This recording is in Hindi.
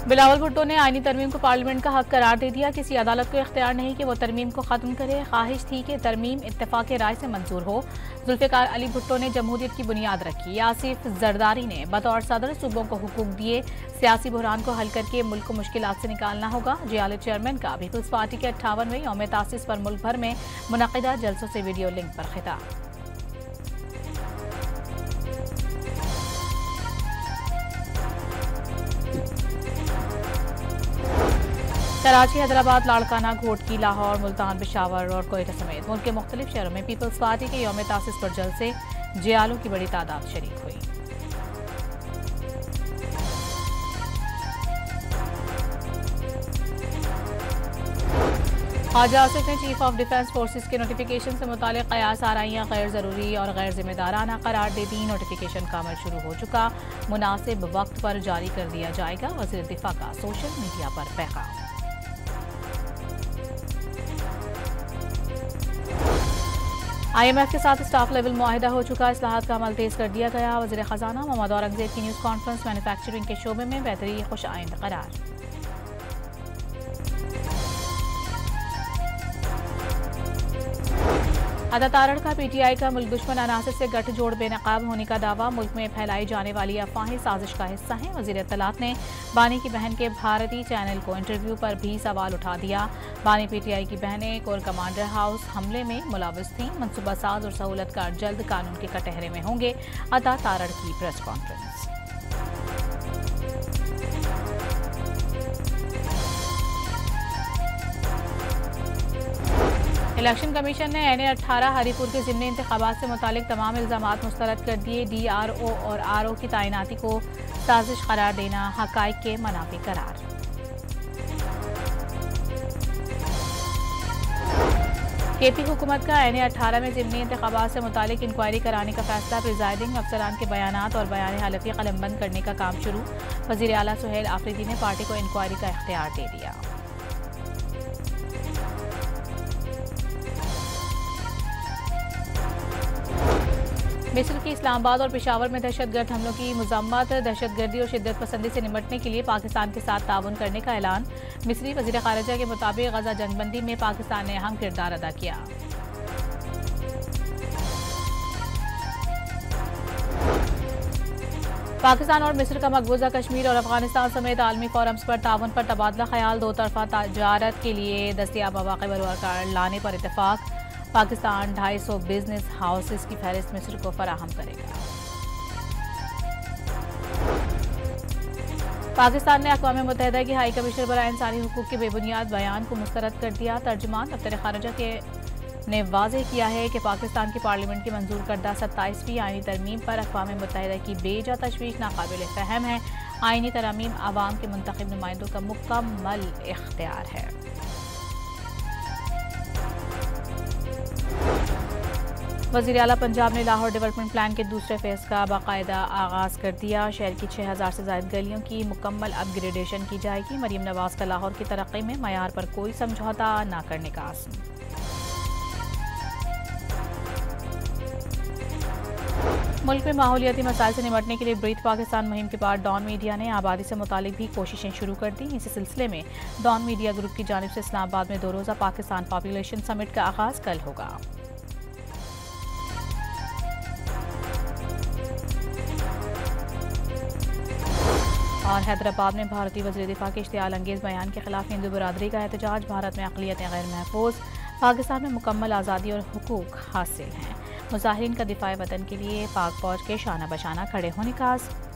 बिलावल भुट्टो ने आईनी तरमीम को पार्लियामेंट का हक करार दे दिया। किसी अदालत को इख्तियार नहीं कि वो तरमीम को खत्म करे। ख्वाहिश थी कि तरमीम इत्तेफाक राय से मंजूर हो। जुल्फ़िकार अली भुट्टो ने जमहूरियत की बुनियाद रखी। आसिफ जरदारी ने बतौर सदर सूबों को हुकूक दिए। सियासी बहरान को हल करके मुल्क को मुश्किलात से निकालना होगा। JLA चेयरमैन का पीपल्स पार्टी के 58वें यौम तासीस पर मुल्क भर में मुनक़िदा जलसों से वीडियो लिंक पर खिताब। कराची, हैदराबाद, लाड़काना, घोटकी, लाहौर, मुल्तान, पेशावर और कोयटा समेत मुल्क के मुख्तलिफ शहरों में पीपल्स पार्टी के यौम तासीस पर जलसे जियालों की बड़ी तादाद शरीक हुई। ख्वाजा आसिफ ने चीफ ऑफ डिफेंस फोर्सेस के नोटिफिकेशन से मुतालिक कयास आराइयाँ गैर ज़रूरी और गैर जिम्मेदाराना करार दे दी। नोटिफिकेशन का अमल शुरू हो चुका, मुनासिब वक्त पर जारी कर दिया जाएगा। वज़ीर दिफा का सोशल मीडिया पर पैगाम। IMF के साथ स्टाफ लेवल मुआहिदा हो चुका, इस्लाहात का अमल तेज कर दिया गया। वज़ीर ख़जाना मोहम्मद औरंगज़ेब की न्यूज़ कॉन्फ्रेंस। मैन्युफैक्चरिंग के शोबे में बेहतरी खुश आइंद करार। अदा तारड़ का PTI का मुल्क दुश्मन अनासर से गठजोड़ बेनकाब होने का दावा। मुल्क में फैलाई जाने वाली अफवाहें साजिश का हिस्सा हैं। वज़ीर इत्तलात ने बानी की बहन के भारतीय चैनल को इंटरव्यू पर भी सवाल उठा दिया। बानी PTI की बहनें कोर कमांडर हाउस हमले में मुलव्वस थीं। मनसूबा साज और सहूलतकार जल्द कानून के कटहरे में होंगे। अदा तारड़ की प्रेस कॉन्फ्रेंस। इलेक्शन कमीशन ने NA-18 हरीपुर के ज़िमनी इंतखाबात से मुतालिक तमाम इल्ज़ामात मुस्तरद कर दिए। DRO और RO की तैनाती को साजिश करार देना हक़ाइक़ के मनाफी करार। KP हुकूमत का NA-18 में ज़िमनी इंतखाबात से मुतालिक इंक्वायरी कराने का फैसला। प्रिजाइडिंग अफसरान के बयानात और बयान हलफी कलमबंद करने का काम शुरू। वज़ीर आला सुहेल आफरीदी ने पार्टी को इंक्वायरी का इख्तियार दे दिया। मिस्र की इस्लामाबाद और पेशावर में दहशतगर्द हमलों की मज़म्मत। दहशतगर्दी और शिद्दत पसंदी से निपटने के लिए पाकिस्तान के साथ ताउन करने का ऐलान। मिस्री वज़ीर ख़ारिजा के मुताबिक गज़ा जंगबंदी में पाकिस्तान ने अहम किरदार अदा किया। पाकिस्तान और मिस्र का मकबूजा कश्मीर और अफगानिस्तान समेत आलमी फोरम्स पर ताउन पर तबादला ख्याल। दो तरफा तजारत के लिए दस्तियाब मौक़े पर लाने पर इत्तेफाक। पाकिस्तान 250 बिजनेस हाउसेस की फहरिस्त मिस्र को फराहम करेगा। पाकिस्तान ने अक़वाम मुत्तहिदा की हाई कमिश्नर बराए इंसानी हुकूक के बेबुनियाद बयान को मुस्तरद कर दिया। तर्जुमान दफ्तर ख़ारिजा ने वाज़ेह किया है कि पाकिस्तान की पार्लियामेंट की मंजूर करदा 27वीं आईनी तरमीम पर अक़वाम मुत्तहिदा की बेजा तशवीश नाकाबिल फ़हम है। आईनी तरमीम आवाम के मुंतखब नुमाइंदों का मुकम्मल इख्तियार है। वज़ीर आला पंजाब ने लाहौर डेवलपमेंट प्लान के दूसरे फेज़ का बाकायदा आगाज़ कर दिया। शहर की 6000 से ज़ायद गलियों की मुकम्मल अपग्रेडेशन की जाएगी। मरीम नवाज़ का लाहौर की तरक्की में मयार पर कोई समझौता न करने का आज़म। मुल्क में माहौलियाती मसाइल से निपटने के लिए ब्रीथ पाकिस्तान मुहिम के बाद डॉन मीडिया ने आबादी से मुतालिक भी कोशिशें शुरू कर दी। इसी सिलसिले में डॉन मीडिया ग्रुप की जानिब से इस्लामाबाद में 2 रोज़ा पाकिस्तान पॉपुलेशन समिट का आगाज़ कल होगा। और हैदराबाद में भारतीय वज़ीर दिफा के इश्तियाल अंगेज़ बयान के खिलाफ हिंदू बरादरी का एहतजाज। भारत में अक़लियतें गैर महफूज, पाकिस्तान में मुकम्मल आज़ादी और हुकूक हासिल हैं। मुज़ाहिरीन का दिफाए वतन के लिए पाक फौज के शाना बशाना खड़े होने का आज़म।